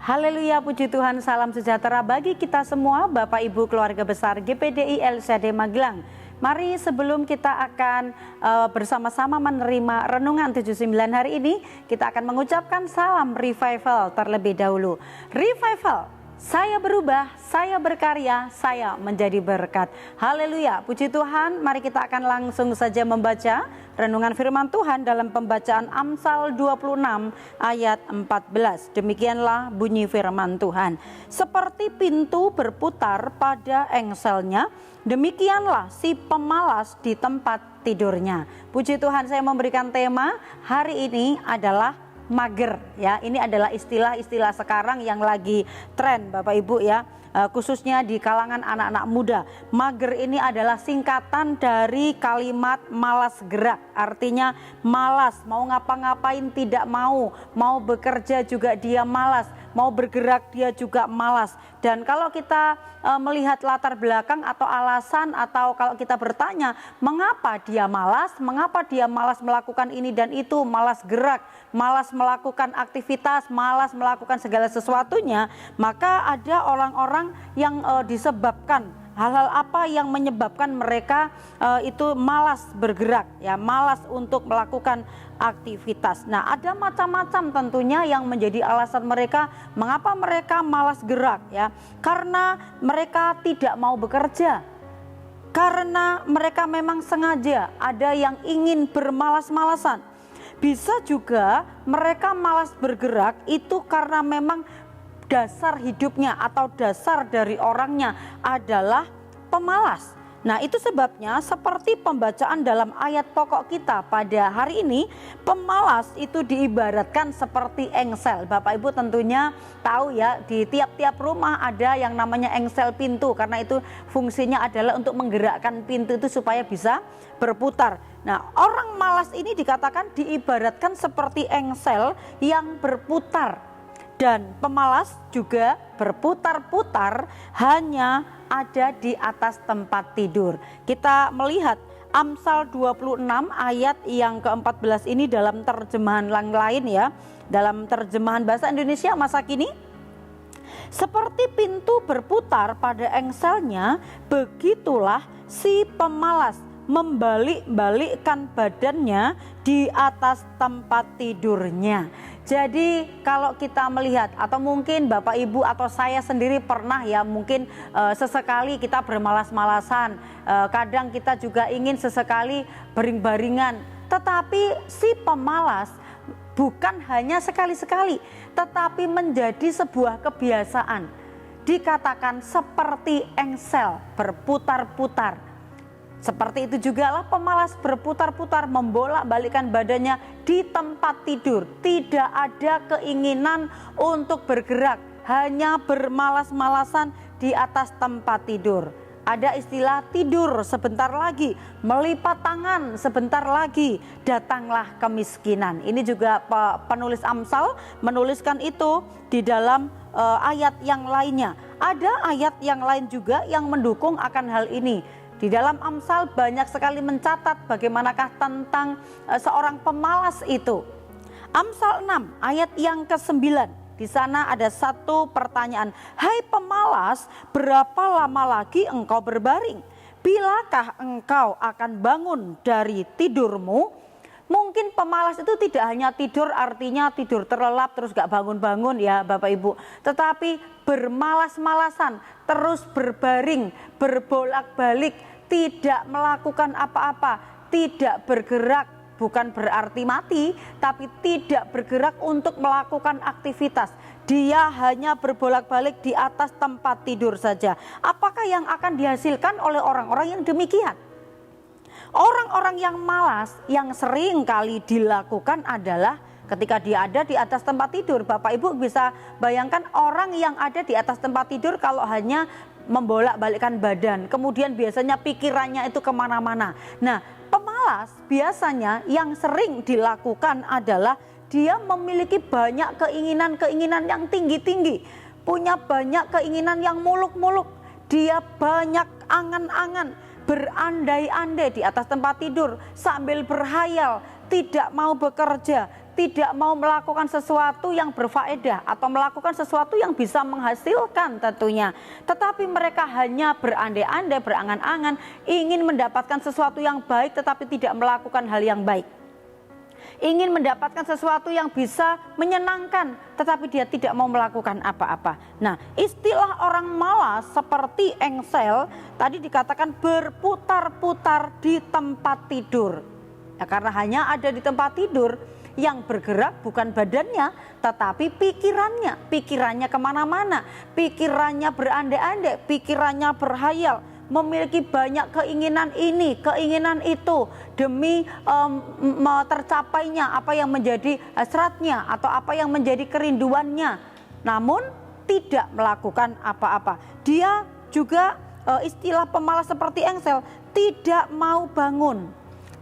Haleluya, puji Tuhan, salam sejahtera bagi kita semua, Bapak Ibu keluarga besar GPDI LCD Magelang. Mari sebelum kita akan bersama-sama menerima renungan 79 hari ini, kita akan mengucapkan salam revival terlebih dahulu. Revival, saya berubah, saya berkarya, saya menjadi berkat. Haleluya, puji Tuhan. Mari kita akan langsung saja membaca renungan firman Tuhan dalam pembacaan Amsal 26 ayat 14. Demikianlah bunyi firman Tuhan. Seperti pintu berputar pada engselnya, demikianlah si pemalas di tempat tidurnya. Puji Tuhan, saya memberikan tema hari ini adalah mager, ya. Ini adalah istilah-istilah sekarang yang lagi tren, Bapak Ibu, ya, khususnya di kalangan anak-anak muda. Mager ini adalah singkatan dari kalimat malas gerak, artinya malas, mau ngapa-ngapain tidak mau bekerja juga dia malas, mau bergerak dia juga malas. Dan kalau kita melihat latar belakang atau alasan, atau kalau kita bertanya mengapa dia malas melakukan ini dan itu, malas gerak, malas melakukan aktivitas, malas melakukan segala sesuatunya, maka ada orang-orang yang disebabkan hal-hal apa yang menyebabkan mereka itu malas bergerak, ya, malas untuk melakukan aktivitas. Nah, ada macam-macam tentunya yang menjadi alasan mereka mengapa mereka malas gerak, ya. Karena mereka tidak mau bekerja. Karena mereka memang sengaja, ada yang ingin bermalas-malasan. Bisa juga mereka malas bergerak itu karena memang dasar hidupnya atau dasar dari orangnya adalah pemalas. Nah, itu sebabnya seperti pembacaan dalam ayat pokok kita pada hari ini, pemalas itu diibaratkan seperti engsel. Bapak Ibu tentunya tahu, ya, di tiap-tiap rumah ada yang namanya engsel pintu, karena itu fungsinya adalah untuk menggerakkan pintu itu supaya bisa berputar. Nah, orang malas ini dikatakan diibaratkan seperti engsel yang berputar. Dan pemalas juga berputar-putar hanya ada di atas tempat tidur. Kita melihat Amsal 26 ayat yang ke-14 ini dalam terjemahan yang lain, ya. Dalam terjemahan bahasa Indonesia masa kini. Seperti pintu berputar pada engselnya, begitulah si pemalas membalik-balikkan badannya di atas tempat tidurnya. Jadi kalau kita melihat, atau mungkin Bapak Ibu atau saya sendiri pernah, ya, mungkin sesekali kita bermalas-malasan, kadang kita juga ingin sesekali baring-baringan. Tetapi si pemalas bukan hanya sekali-sekali, tetapi menjadi sebuah kebiasaan. Dikatakan seperti engsel berputar-putar. Seperti itu jugalah pemalas berputar-putar membolak-balikkan badannya di tempat tidur. Tidak ada keinginan untuk bergerak, hanya bermalas-malasan di atas tempat tidur. Ada istilah tidur sebentar lagi, melipat tangan sebentar lagi, datanglah kemiskinan. Ini juga penulis Amsal menuliskan itu di dalam ayat yang lainnya. Ada ayat yang lain juga yang mendukung akan hal ini. Di dalam Amsal banyak sekali mencatat bagaimanakah tentang seorang pemalas itu. Amsal 6 ayat yang ke-9. Di sana ada satu pertanyaan. Hai pemalas, berapa lama lagi engkau berbaring? Bilakah engkau akan bangun dari tidurmu? Mungkin pemalas itu tidak hanya tidur, artinya tidur terlelap terus gak bangun-bangun, ya Bapak Ibu. Tetapi bermalas-malasan, terus berbaring, berbolak-balik, tidak melakukan apa-apa, tidak bergerak. Bukan berarti mati, tapi tidak bergerak untuk melakukan aktivitas. Dia hanya berbolak-balik di atas tempat tidur saja. Apakah yang akan dihasilkan oleh orang-orang yang demikian? Orang-orang yang malas yang sering kali dilakukan adalah ketika dia ada di atas tempat tidur. Bapak Ibu bisa bayangkan orang yang ada di atas tempat tidur kalau hanya membolak-balikkan badan, kemudian biasanya pikirannya itu kemana-mana. Nah, pemalas biasanya yang sering dilakukan adalah dia memiliki banyak keinginan-keinginan yang tinggi-tinggi, punya banyak keinginan yang muluk-muluk, dia banyak angan-angan, berandai-andai di atas tempat tidur sambil berhayal, tidak mau bekerja, tidak mau melakukan sesuatu yang berfaedah atau melakukan sesuatu yang bisa menghasilkan tentunya. Tetapi mereka hanya berandai-andai, berangan-angan, ingin mendapatkan sesuatu yang baik tetapi tidak melakukan hal yang baik. Ingin mendapatkan sesuatu yang bisa menyenangkan, tetapi dia tidak mau melakukan apa-apa. Nah, istilah orang malas seperti engsel tadi dikatakan berputar-putar di tempat tidur. Ya, karena hanya ada di tempat tidur, yang bergerak bukan badannya, tetapi pikirannya. Pikirannya kemana-mana, pikirannya berandai-andai, pikirannya berhayal, memiliki banyak keinginan ini, keinginan itu, demi tercapainya apa yang menjadi hasratnya atau apa yang menjadi kerinduannya, namun tidak melakukan apa-apa. Dia juga istilah pemalas seperti engsel, tidak mau bangun,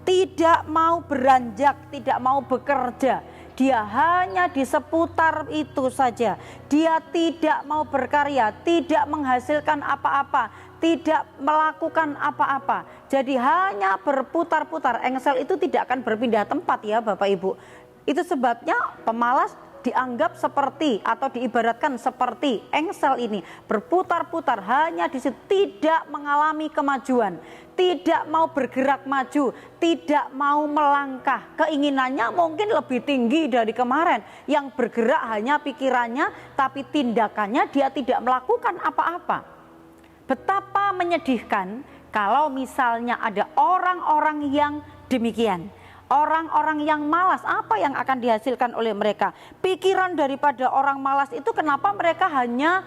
tidak mau beranjak, tidak mau bekerja. Dia hanya di seputar itu saja. Dia tidak mau berkarya, tidak menghasilkan apa-apa, tidak melakukan apa-apa. Jadi hanya berputar-putar. Engsel itu tidak akan berpindah tempat ya Bapak Ibu. Itu sebabnya pemalas dianggap seperti atau diibaratkan seperti engsel ini, berputar-putar hanya di situ, tidak mengalami kemajuan, tidak mau bergerak maju, tidak mau melangkah. Keinginannya mungkin lebih tinggi dari kemarin, yang bergerak hanya pikirannya, tapi tindakannya dia tidak melakukan apa-apa. Betapa menyedihkan kalau misalnya ada orang-orang yang demikian. Orang-orang yang malas, apa yang akan dihasilkan oleh mereka? Pikiran daripada orang malas itu kenapa mereka hanya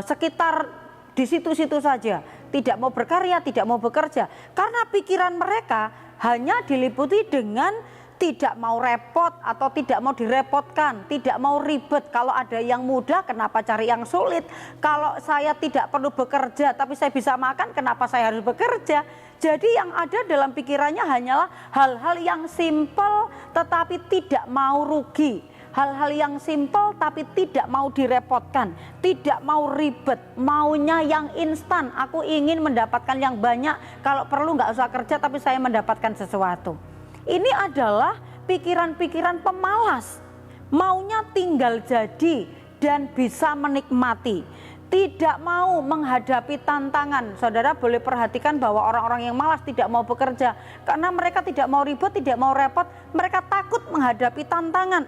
sekitar di situ-situ saja, tidak mau berkarya, tidak mau bekerja. Karena pikiran mereka hanya diliputi dengan tidak mau repot atau tidak mau direpotkan, tidak mau ribet. Kalau ada yang mudah, kenapa cari yang sulit? Kalau saya tidak perlu bekerja tapi saya bisa makan, kenapa saya harus bekerja? Jadi yang ada dalam pikirannya hanyalah hal-hal yang simpel tetapi tidak mau rugi. Hal-hal yang simpel tapi tidak mau direpotkan, tidak mau ribet, maunya yang instan. Aku ingin mendapatkan yang banyak, kalau perlu nggak usah kerja tapi saya mendapatkan sesuatu. Ini adalah pikiran-pikiran pemalas, maunya tinggal jadi dan bisa menikmati, tidak mau menghadapi tantangan. Saudara boleh perhatikan bahwa orang-orang yang malas tidak mau bekerja karena mereka tidak mau ribet, tidak mau repot, mereka takut menghadapi tantangan,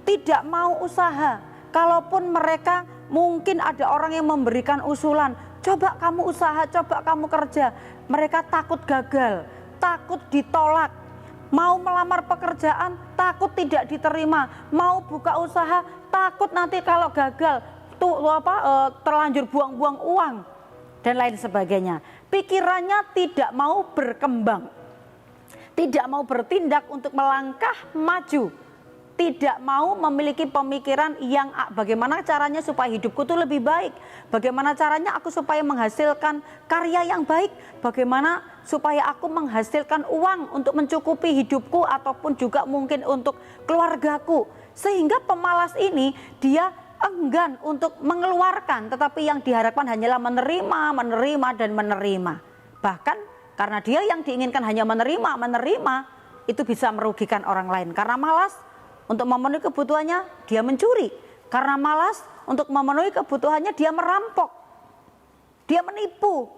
tidak mau usaha. Kalaupun mereka mungkin ada orang yang memberikan usulan, coba kamu usaha, coba kamu kerja, mereka takut gagal, takut ditolak. Mau melamar pekerjaan takut tidak diterima, mau buka usaha takut nanti kalau gagal terlanjur buang-buang uang dan lain sebagainya. Pikirannya tidak mau berkembang, tidak mau bertindak untuk melangkah maju, tidak mau memiliki pemikiran yang bagaimana caranya supaya hidupku itu lebih baik, bagaimana caranya aku supaya menghasilkan karya yang baik, bagaimana supaya aku menghasilkan uang untuk mencukupi hidupku ataupun juga mungkin untuk keluargaku. Sehingga pemalas ini dia enggan untuk mengeluarkan, tetapi yang diharapkan hanyalah menerima dan menerima. Bahkan karena dia yang diinginkan hanya menerima, itu bisa merugikan orang lain. Karena malas untuk memenuhi kebutuhannya dia mencuri, karena malas untuk memenuhi kebutuhannya dia merampok, dia menipu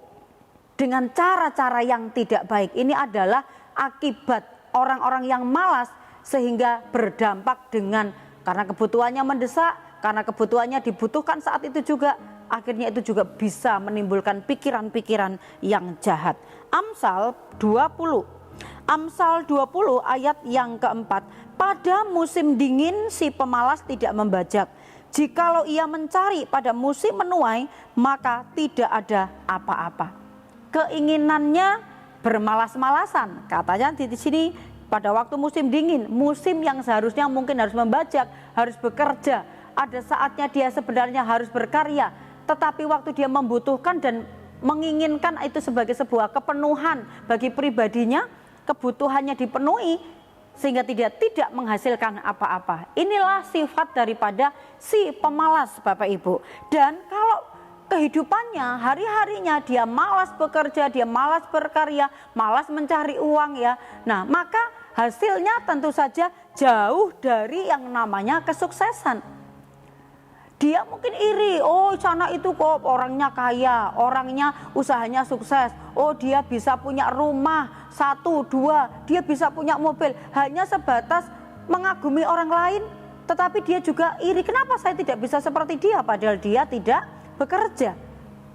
dengan cara-cara yang tidak baik. Ini adalah akibat orang-orang yang malas, sehingga berdampak dengan karena kebutuhannya mendesak, karena kebutuhannya dibutuhkan saat itu juga, akhirnya itu juga bisa menimbulkan pikiran-pikiran yang jahat. Amsal 20 ayat yang keempat, pada musim dingin si pemalas tidak membajak, jikalau ia mencari pada musim menuai maka tidak ada apa-apa. Keinginannya bermalas-malasan, katanya di sini pada waktu musim dingin, musim yang seharusnya mungkin harus membajak, harus bekerja, ada saatnya dia sebenarnya harus berkarya, tetapi waktu dia membutuhkan dan menginginkan itu sebagai sebuah kepenuhan bagi pribadinya, kebutuhannya dipenuhi sehingga tidak menghasilkan apa-apa. Inilah sifat daripada si pemalas Bapak Ibu. Dan kalau kehidupannya hari-harinya dia malas bekerja, dia malas berkarya, malas mencari uang ya. Nah, maka hasilnya tentu saja jauh dari yang namanya kesuksesan. Dia mungkin iri, oh sana itu kok orangnya kaya, orangnya usahanya sukses, oh dia bisa punya rumah 1, 2, dia bisa punya mobil, hanya sebatas mengagumi orang lain, tetapi dia juga iri, kenapa saya tidak bisa seperti dia, padahal dia tidak bekerja,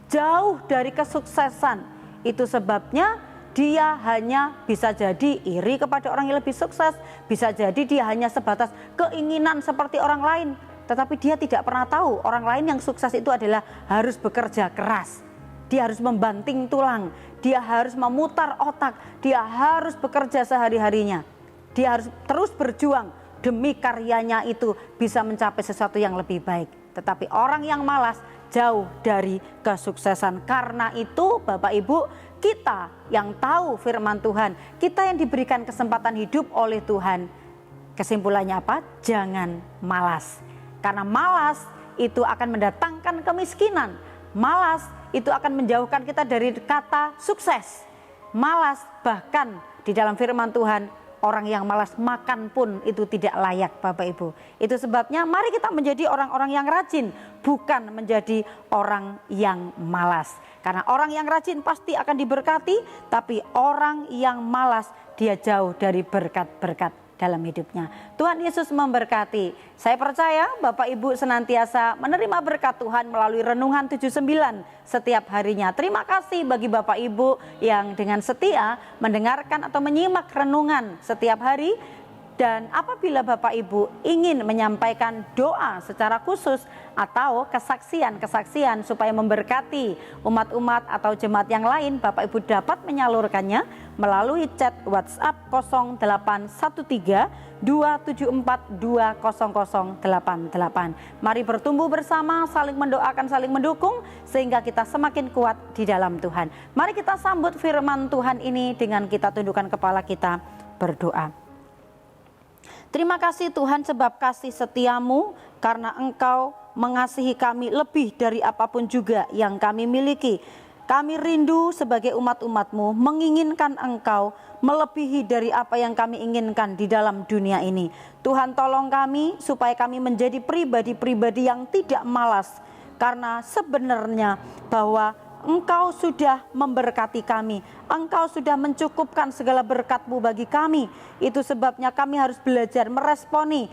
jauh dari kesuksesan. Itu sebabnya dia hanya bisa jadi iri kepada orang yang lebih sukses, bisa jadi dia hanya sebatas keinginan seperti orang lain, tetapi dia tidak pernah tahu orang lain yang sukses itu adalah harus bekerja keras. Dia harus membanting tulang, dia harus memutar otak, dia harus bekerja sehari-harinya. Dia harus terus berjuang demi karyanya itu bisa mencapai sesuatu yang lebih baik. Tetapi orang yang malas jauh dari kesuksesan. Karena itu Bapak Ibu, kita yang tahu firman Tuhan, kita yang diberikan kesempatan hidup oleh Tuhan, kesimpulannya apa? Jangan malas. Karena malas itu akan mendatangkan kemiskinan. Malas itu akan menjauhkan kita dari kata sukses. Malas bahkan di dalam firman Tuhan, orang yang malas makan pun itu tidak layak Bapak Ibu. Itu sebabnya mari kita menjadi orang-orang yang rajin, bukan menjadi orang yang malas. Karena orang yang rajin pasti akan diberkati, tapi orang yang malas dia jauh dari berkat-berkat dalam hidupnya. Tuhan Yesus memberkati. Saya percaya Bapak Ibu senantiasa menerima berkat Tuhan melalui Renungan 79 setiap harinya. Terima kasih bagi Bapak Ibu yang dengan setia mendengarkan atau menyimak renungan setiap hari. Dan apabila Bapak Ibu ingin menyampaikan doa secara khusus atau kesaksian-kesaksian supaya memberkati umat-umat atau jemaat yang lain, Bapak Ibu dapat menyalurkannya melalui chat WhatsApp 0813 274 20088. Mari bertumbuh bersama, saling mendoakan, saling mendukung sehingga kita semakin kuat di dalam Tuhan. Mari kita sambut firman Tuhan ini dengan kita tundukkan kepala kita berdoa. Terima kasih Tuhan sebab kasih setiamu, karena Engkau mengasihi kami lebih dari apapun juga yang kami miliki. Kami rindu sebagai umat-umat-Mu menginginkan Engkau melebihi dari apa yang kami inginkan di dalam dunia ini. Tuhan tolong kami supaya kami menjadi pribadi-pribadi yang tidak malas, karena sebenarnya bahwa Engkau sudah memberkati kami, Engkau sudah mencukupkan segala berkat-Mu bagi kami. Itu sebabnya kami harus belajar meresponi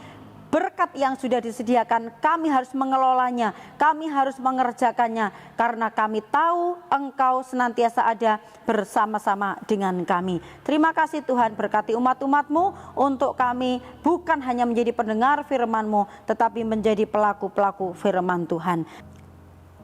berkat yang sudah disediakan. Kami harus mengelolanya, kami harus mengerjakannya, karena kami tahu Engkau senantiasa ada bersama-sama dengan kami. Terima kasih Tuhan, berkati umat-umat-Mu untuk kami bukan hanya menjadi pendengar firman-Mu, tetapi menjadi pelaku-pelaku firman Tuhan.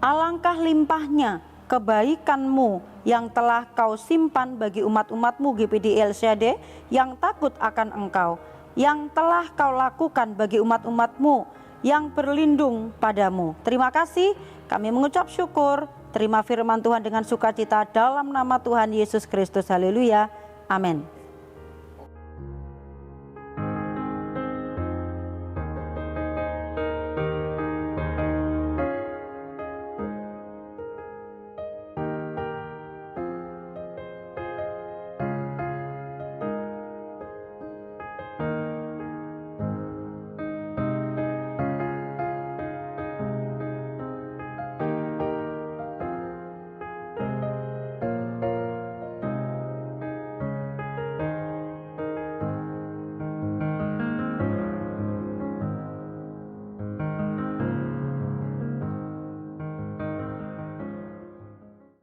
Alangkah limpahnya kebaikan-Mu yang telah Kau simpan bagi umat-umat-Mu GPD LCD yang takut akan Engkau, yang telah Kau lakukan bagi umat-umat-Mu yang berlindung padamu. Terima kasih, kami mengucap syukur, terima firman Tuhan dengan sukacita dalam nama Tuhan Yesus Kristus. Haleluya, amin.